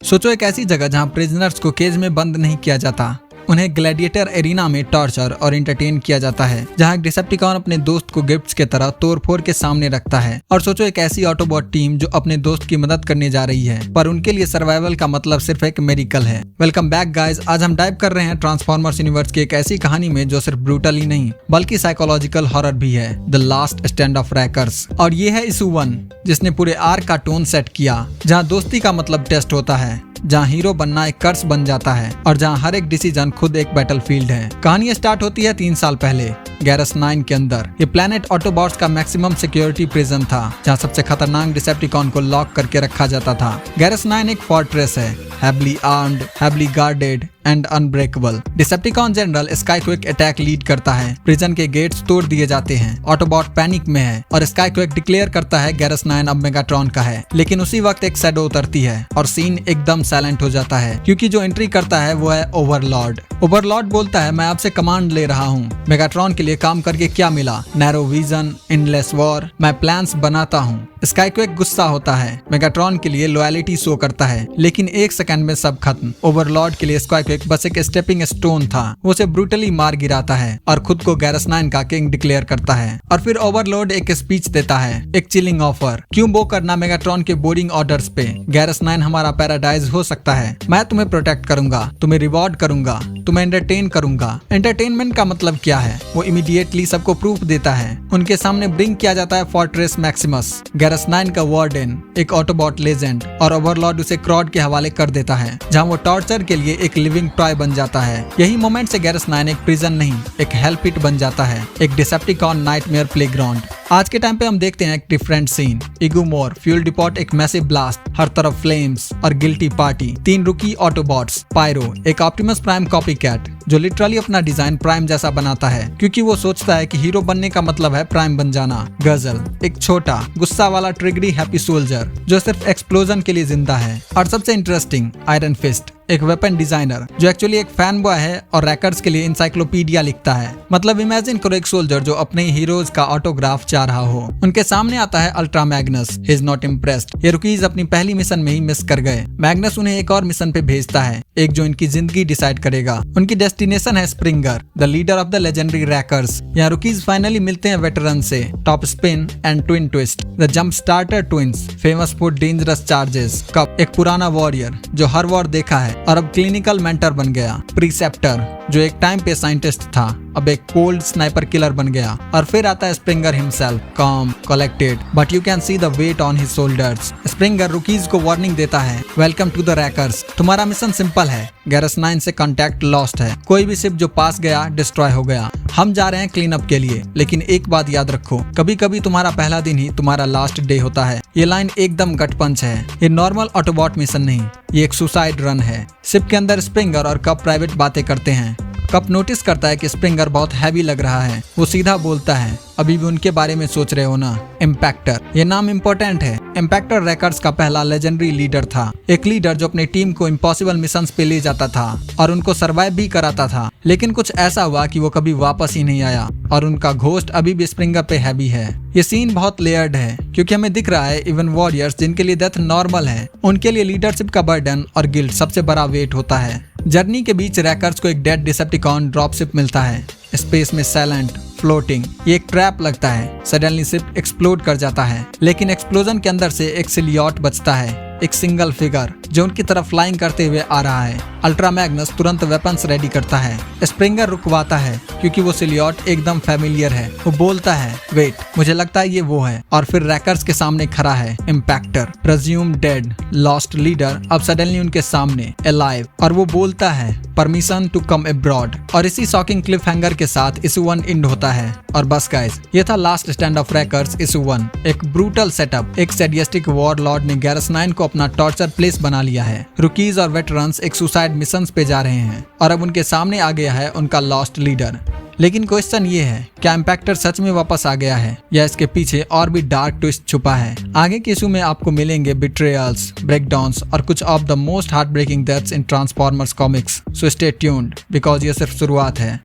सोचो एक ऐसी जगह जहां प्रिजनर्स को केज में बंद नहीं किया जाता, उन्हें ग्लैडिएटर एरिना में टॉर्चर और एंटरटेन किया जाता है, जहां एक डिसेप्टिकॉन अपने दोस्त को गिफ्ट्स के तरह तोड़-फोड़ के सामने रखता है। और सोचो एक ऐसी ऑटोबॉट टीम जो अपने दोस्त की मदद करने जा रही है, पर उनके लिए सर्वाइवल का मतलब सिर्फ एक मेरिकल है। वेलकम बैक गाइज, आज हम डाइव कर रहे हैं ट्रांसफॉर्मर्स यूनिवर्स की एक ऐसी कहानी में जो सिर्फ ब्रूटल ही नहीं बल्कि साइकोलॉजिकल हॉरर भी है, द लास्ट स्टैंड ऑफ रैकर्स। और ये है इशू 1, जिसने पूरे आर्क का टोन सेट किया, जहाँ दोस्ती का मतलब टेस्ट होता है, जहाँ हीरो बनना एक कर्स बन जाता है और जहाँ हर एक डिसीजन खुद एक बैटलफील्ड है। कहानी स्टार्ट होती है 3 साल पहले गैरस 9 के अंदर। ये प्लेनेट ऑटोबॉट्स का मैक्सिमम सिक्योरिटी प्रिजन था, जहाँ सबसे खतरनाक डिसेप्टिकॉन को लॉक करके रखा जाता था। गैरस 9 एक फोर्ट्रेस है, heavily armed, heavily guarded and unbreakable. Decepticon general Skyquake attack lead करता है, प्रिजन के गेट्स तोड़ दिए जाते हैं, ऑटोबॉट पैनिक में है और स्काईक्विक डिक्लेयर करता है गैरस 9 अब मेगाट्रॉन का है। लेकिन उसी वक्त एक शैडो उतरती है और सीन एकदम साइलेंट हो जाता है, क्योंकि जो एंट्री करता है वो है ओवरलॉर्ड। ओवरलॉर्ड बोलता है, मैं आपसे कमांड ले रहा हूँ, मेगाट्रॉन के लिए काम करके क्या मिला, नैरो विजन, एंडलेस वॉर, मैं प्लान्स बनाता हूँ। स्काईक्विक गुस्सा होता है, मेगाट्रॉन के लिए लॉयलिटी शो करता है, लेकिन 1 सेकंड में सब खत्म। ओवरलॉर्ड के लिए स्काईक्विक बस एक स्टेपिंग स्टोन था, वो उसे ब्रूटली मार गिराता है और खुद को गैरस 9 का किंग डिक्लेयर करता है। और फिर ओवरलॉर्ड एक स्पीच देता है, एक चिलिंग ऑफर, क्यों बो करना मेगाट्रॉन के बोरिंग ऑर्डर्स पे, गैरस 9 हमारा पैराडाइज हो सकता है, मैं तुम्हें प्रोटेक्ट करूंगा, तुम्हें रिवॉर्ड करूंगा, तुम्हें एंटरटेन करूंगा। एंटरटेनमेंट का मतलब क्या है, वो इमीडिएटली सबको प्रूफ देता है। उनके सामने ब्रिंग किया जाता है फोर्ट्रेस मैक्सिमस, गैरस 9 का वार्डन, एक ऑटोबॉट लेजेंड, और ओवरलॉर्ड उसे क्रॉड के हवाले कर देता है, जहां वो टॉर्चर के लिए एक लिविंग टॉय बन जाता है। यही मोमेंट से गैरस 9 एक प्रिजन नहीं, एक हेल पिट बन जाता है, एक डिसेप्टिकॉन नाइटमेयर प्लेग्राउंड। आज के टाइम पे हम देखते हैं एक डिफरेंट सीन, इगूमोर, फ्यूल डिपोट एक मैसिव ब्लास्ट, हर तरफ फ्लेम्स और गिल्टी पार्टी, 3 रुकी ऑटोबॉट्स, पायरो एक ऑप्टिमस प्राइम कॉपी कैट जो लिटरली अपना डिजाइन प्राइम जैसा बनाता है, क्योंकि वो सोचता है कि हीरो बनने का मतलब है प्राइम बन जाना। गजल एक छोटा गुस्सा वाला ट्रिगरी हैप्पी सोल्जर जो सिर्फ एक्सप्लोजन के लिए जिंदा है। और सबसे इंटरेस्टिंग आयरन फिस्ट, एक वेपन डिजाइनर जो एक्चुअली एक फैन बॉय है और रैकर्स के लिए इंसाइक्लोपीडिया लिखता है। मतलब इमेजिन करो एक सोल्जर जो अपने हीरोज का ऑटोग्राफ चाह रहा हो। उनके सामने आता है ultra Magnus, he is not impressed. ये रुकीज अपनी पहली मिशन में ही मिस कर गए। मैग्नस उन्हें एक और मिशन पे भेजता है, एक जो इनकी जिंदगी डिसाइड करेगा। उनकी डेस्टिनेशन है Springer, the leader of the legendary Wreckers. यहाँ रुकीज फाइनली मिलते हैं वेटरन से, Topspin and Twin Twist, the jumpstarter twins, famous for dangerous charges. Kup एक पुराना वॉरियर जो हर वॉर देखा है और अब क्लिनिकल मेंटर बन गया। प्रीसेप्टर जो एक टाइम पे साइंटिस्ट था, अब एक कोल्ड स्नाइपर किलर बन गया। और फिर आता है Springer himself, calm, collected, but you can see the weight on his shoulders। Springer rookies को वार्निंग देता है, वेलकम टू द रैकर्स, तुम्हारा मिशन सिंपल है, गैरस 9 से कांटेक्ट लॉस्ट है, कोई भी शिप जो पास गया डिस्ट्रॉय हो गया, हम जा रहे हैं क्लीन अप के लिए, लेकिन एक बात याद रखो, कभी कभी तुम्हारा पहला दिन ही तुम्हारा लास्ट डे होता है। ये लाइन एकदम गट पंच है, ये नॉर्मल ऑटोबॉट मिशन नहीं, ये एक सुसाइड रन है। शिप के अंदर स्प्रिंगर और कप प्राइवेट बातें करते हैं। कप नोटिस करता है कि स्प्रिंगर बहुत हैवी लग रहा है, वो सीधा बोलता है, अभी भी उनके बारे में सोच रहे हो ना। इम्पैक्टर, ये नाम इम्पोर्टेंट है। इम्पैक्टर रैकर्स का पहला लेजेंडरी लीडर था, एक लीडर जो अपनी टीम को इम्पॉसिबल मिशंस पे ले जाता था और उनको सरवाइव भी कराता था। लेकिन कुछ ऐसा हुआ कि वो कभी वापस ही नहीं आया और उनका घोस्ट अभी भी स्प्रिंगर पे हैवी है। ये सीन बहुत लेयर्ड है, क्योंकि हमें दिख रहा है इवन वॉरियर्स जिनके लिए डेथ नॉर्मल है, उनके लिए लीडरशिप का बर्डन और गिल्ट सबसे बड़ा वेट होता है। जर्नी के बीच रैकर्स को एक डेड डिसेप्टिकॉन ड्रॉपशिप मिलता है, स्पेस में साइलेंट फ्लोटिंग। ये एक ट्रैप लगता है, सडनली शिप एक्सप्लोड कर जाता है, लेकिन एक्सप्लोजन के अंदर से एक सिलियॉट बचता है, एक सिंगल फिगर जो उनकी तरफ फ्लाइंग करते हुए आ रहा है। अल्ट्रा मैग्नस तुरंत वेपन्स रेडी करता है, स्प्रिंगर रुकवाता है क्योंकि वो सिलियॉट एकदम फेमिलियर है। वो बोलता है, वेट, मुझे लगता है ये वो है। और फिर रैकर्स के सामने खड़ा है इम्पैक्टर, प्रेज्यूम डेड लॉस्ट लीडर, अब सडनली उनके सामने अलाइव, और वो बोलता है, परमिशन टू कम अब्रॉड। और इसी शॉकिंग क्लिफ हैंगर के साथ इशू 1 एंड होता है। और बस गाइस, ये था लास्ट स्टैंड ऑफ रैकर्स इशू 1। एक ब्रूटल सेटअप, एक सैडिस्टिक वॉरलॉर्ड ने गैरस 9 को अपना टॉर्चर प्लेस बना लिया है। रुकीज और वेटरन्स एक सुसाइड मिशंस पे जा रहे हैं और अब उनके सामने आ गया है उनका लॉस्ट लीडर। लेकिन क्वेश्चन ये है, क्या इम्पैक्टर सच में वापस आ गया है या इसके पीछे और भी डार्क ट्विस्ट छुपा है? आगे के इशू में आपको मिलेंगे बिट्रेयल्स, ब्रेकडाउन्स और कुछ of the most heartbreaking deaths in Transformers comics. So stay tuned because ये सिर्फ शुरुआत है।